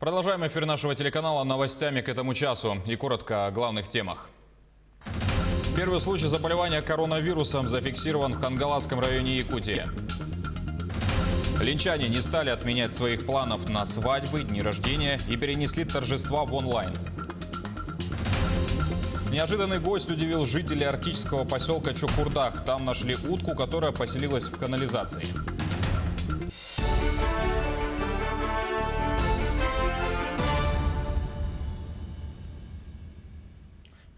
Продолжаем эфир нашего телеканала новостями к этому часу. И коротко о главных темах. Первый случай заболевания коронавирусом зафиксирован в Хангаласском районе Якутии. Линчане не стали отменять своих планов на свадьбы, дни рождения и перенесли торжества в онлайн. Неожиданный гость удивил жителей арктического поселка Чукурдах. Там нашли утку, которая поселилась в канализации.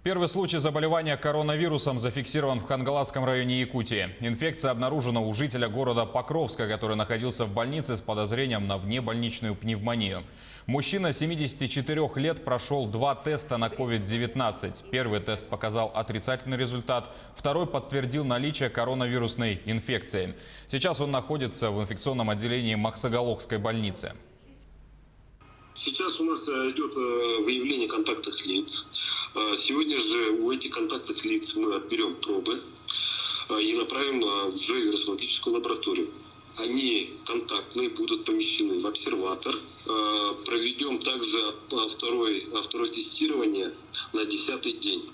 Первый случай заболевания коронавирусом зафиксирован в Хангаласском районе Якутии. Инфекция обнаружена у жителя города Покровска, который находился в больнице с подозрением на внебольничную пневмонию. Мужчина 74 лет прошел 2 теста на COVID-19. Первый тест показал отрицательный результат, второй подтвердил наличие коронавирусной инфекции. Сейчас он находится в инфекционном отделении Махсоголовской больницы. Сейчас у нас идет выявление контактных лиц. Сегодня же у этих контактных лиц мы отберем пробы и направим в вирусологическую лабораторию. Они контактные, будут помещены в обсерватор. Проведем также второе тестирование на 10-й день.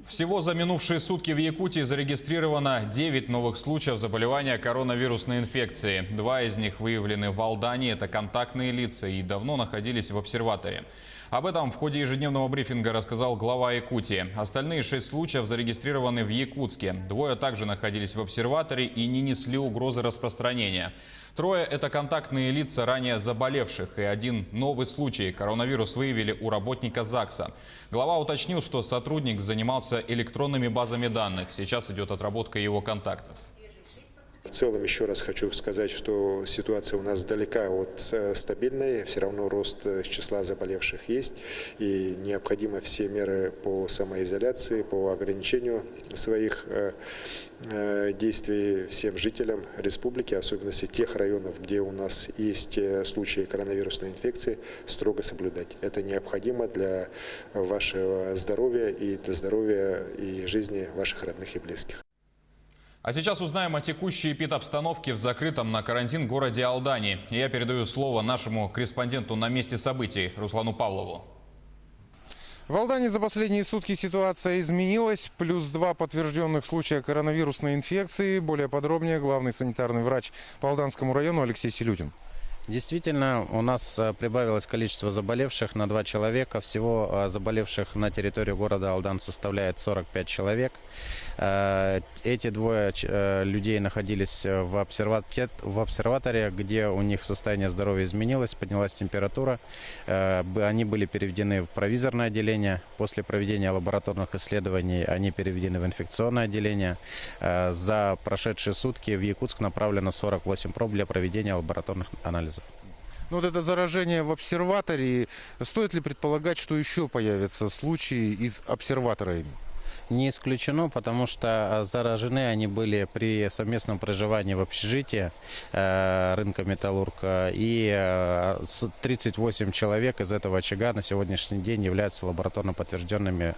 Всего за минувшие сутки в Якутии зарегистрировано 9 новых случаев заболевания коронавирусной инфекцией. 2 из них выявлены в Алдане, это контактные лица и давно находились в обсерваторе. Об этом в ходе ежедневного брифинга рассказал глава Якутии. Остальные 6 случаев зарегистрированы в Якутске. 2 также находились в обсерваторе и не несли угрозы распространения. 3 – это контактные лица ранее заболевших. И 1 новый случай. Коронавирус выявили у работника ЗАГСа. Глава уточнил, что сотрудник занимался электронными базами данных. Сейчас идет отработка его контактов. В целом, еще раз хочу сказать, что ситуация у нас далека от стабильной. Все равно рост числа заболевших есть. И необходимы все меры по самоизоляции, по ограничению своих действий всем жителям республики, особенно тех районов, где у нас есть случаи коронавирусной инфекции, строго соблюдать. Это необходимо для вашего здоровья и для здоровья и жизни ваших родных и близких. А сейчас узнаем о текущей эпидобстановке в закрытом на карантин городе Алдане. Я передаю слово нашему корреспонденту на месте событий Руслану Павлову. В Алдане за последние сутки ситуация изменилась. +2 подтвержденных случая коронавирусной инфекции. Более подробнее главный санитарный врач по Алданскому району Алексей Селютин. Действительно, у нас прибавилось количество заболевших на 2 человека. Всего заболевших на территории города Алдан составляет 45 человек. Эти 2 людей находились в обсерваторе, где у них состояние здоровья изменилось, поднялась температура. Они были переведены в провизорное отделение. После проведения лабораторных исследований они переведены в инфекционное отделение. За прошедшие сутки в Якутск направлено 48 проб для проведения лабораторных анализов. Ну, вот это заражение в обсерваторе. Стоит ли предполагать, что еще появятся случаи из обсерватора? Не исключено, потому что заражены они были при совместном проживании в общежитии рынка Металлург. И 38 человек из этого очага на сегодняшний день являются лабораторно подтвержденными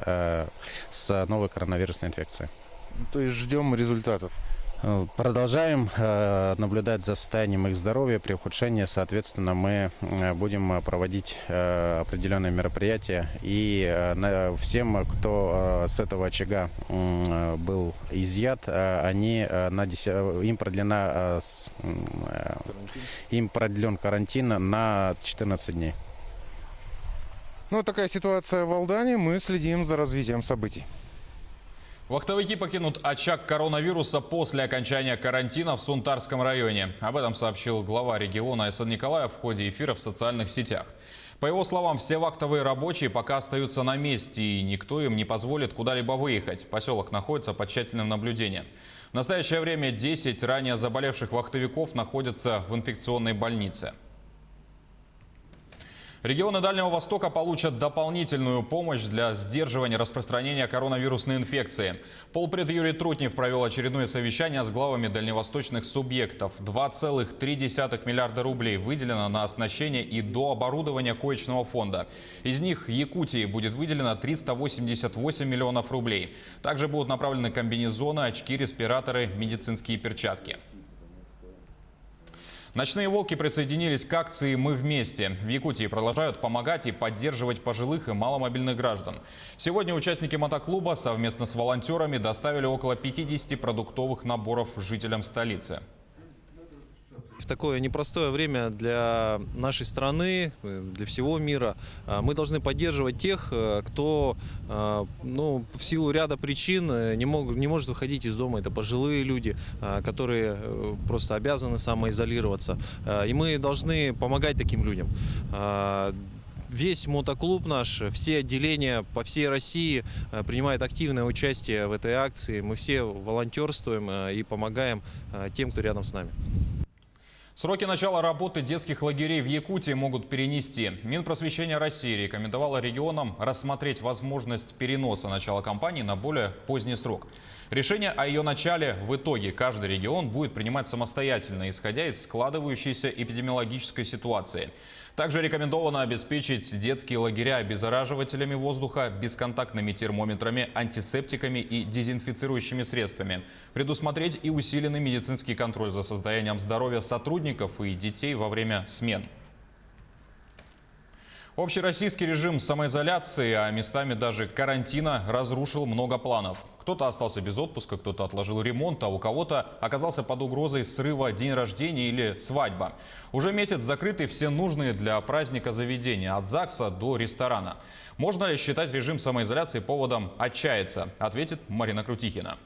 с новой коронавирусной инфекцией. То есть ждем результатов. Продолжаем наблюдать за состоянием их здоровья. При ухудшении, соответственно, мы будем проводить определенные мероприятия. И всем, кто с этого очага был изъят, им продлен карантин на 14 дней. Ну, такая ситуация в Алдане. Мы следим за развитием событий. Вахтовики покинут очаг коронавируса после окончания карантина в Сунтарском районе. Об этом сообщил глава региона Айсан Николаев в ходе эфира в социальных сетях. По его словам, все вахтовые рабочие пока остаются на месте, и никто им не позволит куда-либо выехать. Поселок находится под тщательным наблюдением. В настоящее время 10 ранее заболевших вахтовиков находятся в инфекционной больнице. Регионы Дальнего Востока получат дополнительную помощь для сдерживания распространения коронавирусной инфекции. Полпред Юрий Трутнев провел очередное совещание с главами дальневосточных субъектов. 2,3 миллиарда рублей выделено на оснащение и дооборудование коечного фонда. Из них Якутии будет выделено 388 миллионов рублей. Также будут направлены комбинезоны, очки, респираторы, медицинские перчатки. Ночные волки присоединились к акции «Мы вместе». В Якутии продолжают помогать и поддерживать пожилых и маломобильных граждан. Сегодня участники мотоклуба совместно с волонтерами доставили около 50 продуктовых наборов жителям столицы. В такое непростое время для нашей страны, для всего мира, мы должны поддерживать тех, кто в силу ряда причин не может выходить из дома. Это пожилые люди, которые просто обязаны самоизолироваться. И мы должны помогать таким людям. Весь мотоклуб наш, все отделения по всей России принимают активное участие в этой акции. Мы все волонтерствуем и помогаем тем, кто рядом с нами. Сроки начала работы детских лагерей в Якутии могут перенести. Минпросвещения России рекомендовало регионам рассмотреть возможность переноса начала кампании на более поздний срок. Решение о ее начале в итоге каждый регион будет принимать самостоятельно, исходя из складывающейся эпидемиологической ситуации. Также рекомендовано обеспечить детские лагеря обеззараживателями воздуха, бесконтактными термометрами, антисептиками и дезинфицирующими средствами. Предусмотреть и усиленный медицинский контроль за состоянием здоровья сотрудников и детей во время смен. Общероссийский режим самоизоляции, а местами даже карантина, разрушил много планов. Кто-то остался без отпуска, кто-то отложил ремонт, а у кого-то оказался под угрозой срыва день рождения или свадьба. Уже месяц закрыты все нужные для праздника заведения, от ЗАГСа до ресторана. Можно ли считать режим самоизоляции поводом отчаяться? Ответит Марина Крутихина.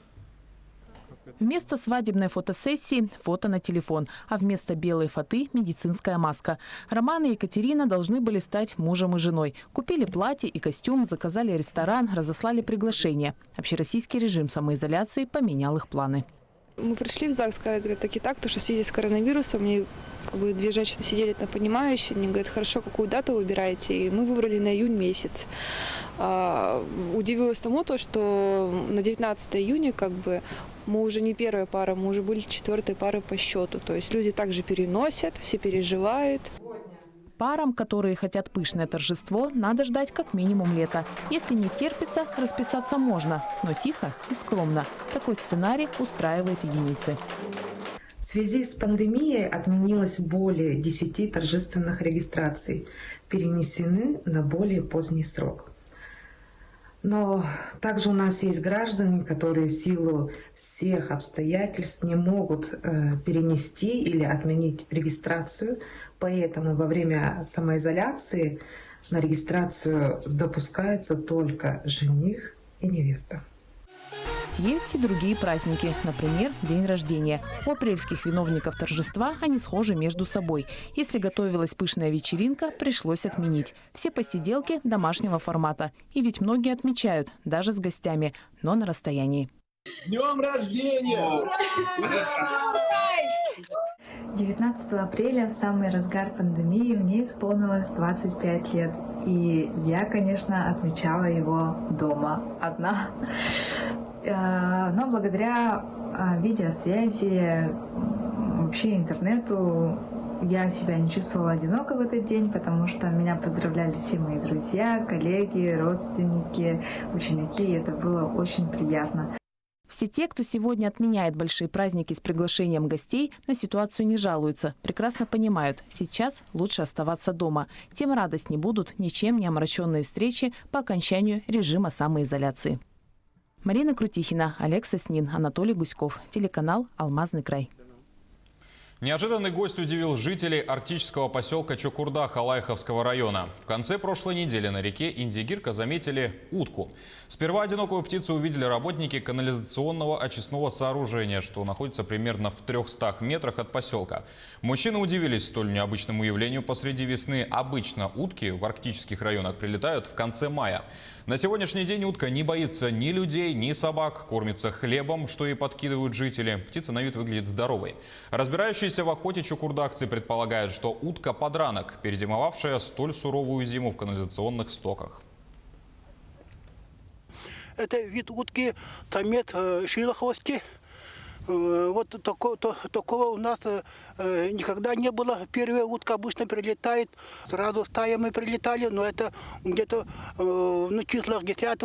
Вместо свадебной фотосессии – фото на телефон, а вместо белой фаты – медицинская маска. Роман и Екатерина должны были стать мужем и женой. Купили платье и костюм, заказали ресторан, разослали приглашение. Общероссийский режим самоизоляции поменял их планы. Мы пришли в ЗАГС, говорят, так и так, потому что в связи с коронавирусом мне две женщины сидели там понимающие, они говорят, хорошо, какую дату выбираете, и мы выбрали на июнь месяц. Удивилась тому, что на 19 июня мы уже не первая пара, мы уже были четвертой парой по счету. То есть люди также переносят, все переживают. Парам, которые хотят пышное торжество, надо ждать как минимум лета. Если не терпится, расписаться можно, но тихо и скромно. Такой сценарий устраивает единицы. В связи с пандемией отменилось более 10 торжественных регистраций, перенесены на более поздний срок. Но также у нас есть граждане, которые в силу всех обстоятельств не могут перенести или отменить регистрацию. Поэтому во время самоизоляции на регистрацию допускаются только жених и невеста. Есть и другие праздники, например, день рождения. У апрельских виновников торжества они схожи между собой. Если готовилась пышная вечеринка, пришлось отменить. Все посиделки домашнего формата. И ведь многие отмечают, даже с гостями, но на расстоянии. С днем рождения! 19 апреля, в самый разгар пандемии, мне исполнилось 25 лет. И я, конечно, отмечала его дома, одна. Но благодаря видеосвязи, вообще интернету, я себя не чувствовала одиноко в этот день, потому что меня поздравляли все мои друзья, коллеги, родственники, ученики, и это было очень приятно. Все те, кто сегодня отменяет большие праздники с приглашением гостей, на ситуацию не жалуются. Прекрасно понимают, сейчас лучше оставаться дома. Тем радостней будут ничем не омраченные встречи по окончанию режима самоизоляции. Марина Крутихина, Олег Соснин, Анатолий Гуськов. Телеканал «Алмазный край». Неожиданный гость удивил жителей арктического поселка Чукурда Халайховского района. В конце прошлой недели на реке Индигирка заметили утку. Сперва одинокую птицу увидели работники канализационного очистного сооружения, что находится примерно в 300 метрах от поселка. Мужчины удивились столь необычному явлению посреди весны. Обычно утки в арктических районах прилетают в конце мая. На сегодняшний день утка не боится ни людей, ни собак, кормится хлебом, что и подкидывают жители. Птица на вид выглядит здоровой. Разбирающиеся в охоте чукурдахцы предполагают, что утка – подранок, перезимовавшая столь суровую зиму в канализационных стоках. Это вид утки томет шилохвости. Вот такого у нас никогда не было. Первая утка обычно прилетает, сразу стаями прилетали, но это где-то числах 10,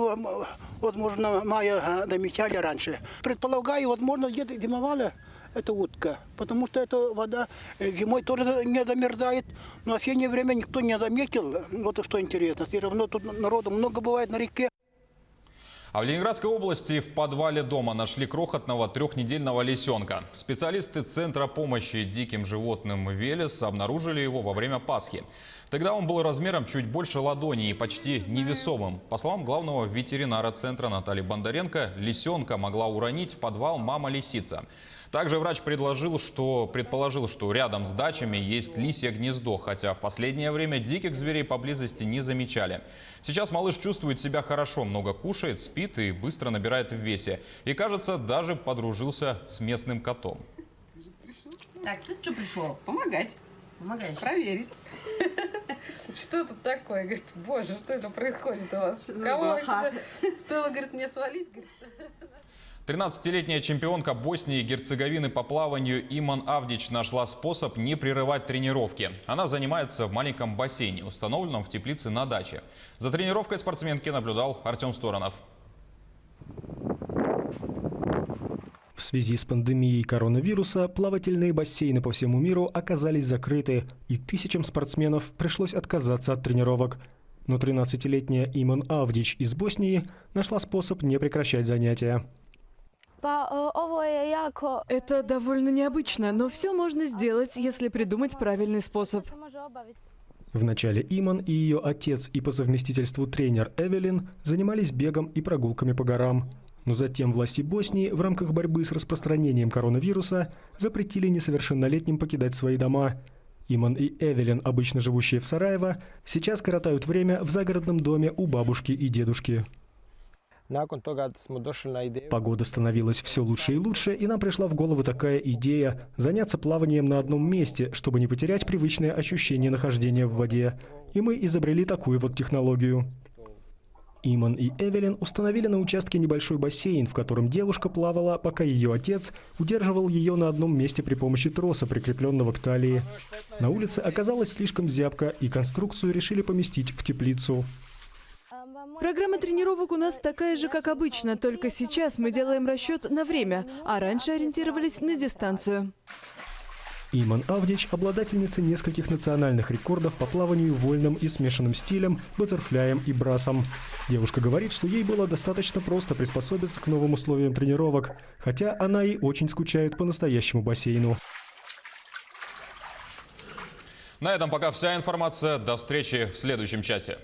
возможно, мая домечали раньше. Предполагаю, возможно, где-то зимовала эта утка. Потому что эта вода зимой тоже не замерзает. Но в осеннее время никто не заметил. Вот что интересно. Все равно тут народу много бывает на реке. А в Ленинградской области в подвале дома нашли крохотного 3-недельного лисенка. Специалисты Центра помощи диким животным «Велес» обнаружили его во время Пасхи. Тогда он был размером чуть больше ладони и почти невесомым. По словам главного ветеринара центра Натальи Бондаренко, лисенка могла уронить в подвал мама-лисица. Также врач предположил, что рядом с дачами есть лисье гнездо, хотя в последнее время диких зверей поблизости не замечали. Сейчас малыш чувствует себя хорошо, много кушает, спит и быстро набирает в весе. И, кажется, даже подружился с местным котом. Так, ты что пришел? Помогать. Помогаешь? Проверить. Что тут такое? Говорит, боже, что это происходит у вас? Кого сюда? Стоило, говорит, мне свалить? 13-летняя чемпионка Боснии и Герцеговины по плаванию Иман Авдич нашла способ не прерывать тренировки. Она занимается в маленьком бассейне, установленном в теплице на даче. За тренировкой спортсменки наблюдал Артем Сторонов. В связи с пандемией коронавируса плавательные бассейны по всему миру оказались закрыты, и тысячам спортсменов пришлось отказаться от тренировок. Но 13-летняя Иман Авдич из Боснии нашла способ не прекращать занятия. Это довольно необычно, но все можно сделать, если придумать правильный способ. Вначале Иман и ее отец и по совместительству тренер Эвелин занимались бегом и прогулками по горам. Но затем власти Боснии в рамках борьбы с распространением коронавируса запретили несовершеннолетним покидать свои дома. Иман и Эвелин, обычно живущие в Сараево, сейчас коротают время в загородном доме у бабушки и дедушки. Погода становилась все лучше и лучше, и нам пришла в голову такая идея – заняться плаванием на одном месте, чтобы не потерять привычное ощущение нахождения в воде. И мы изобрели такую вот технологию. Иман и Эвелин установили на участке небольшой бассейн, в котором девушка плавала, пока ее отец удерживал ее на одном месте при помощи троса, прикрепленного к талии. На улице оказалось слишком зябко, и конструкцию решили поместить в теплицу. Программа тренировок у нас такая же, как обычно, только сейчас мы делаем расчет на время, а раньше ориентировались на дистанцию. Иман Авдич – обладательница нескольких национальных рекордов по плаванию вольным и смешанным стилем, баттерфляем и брасом. Девушка говорит, что ей было достаточно просто приспособиться к новым условиям тренировок, хотя она и очень скучает по настоящему бассейну. На этом пока вся информация. До встречи в следующем часе.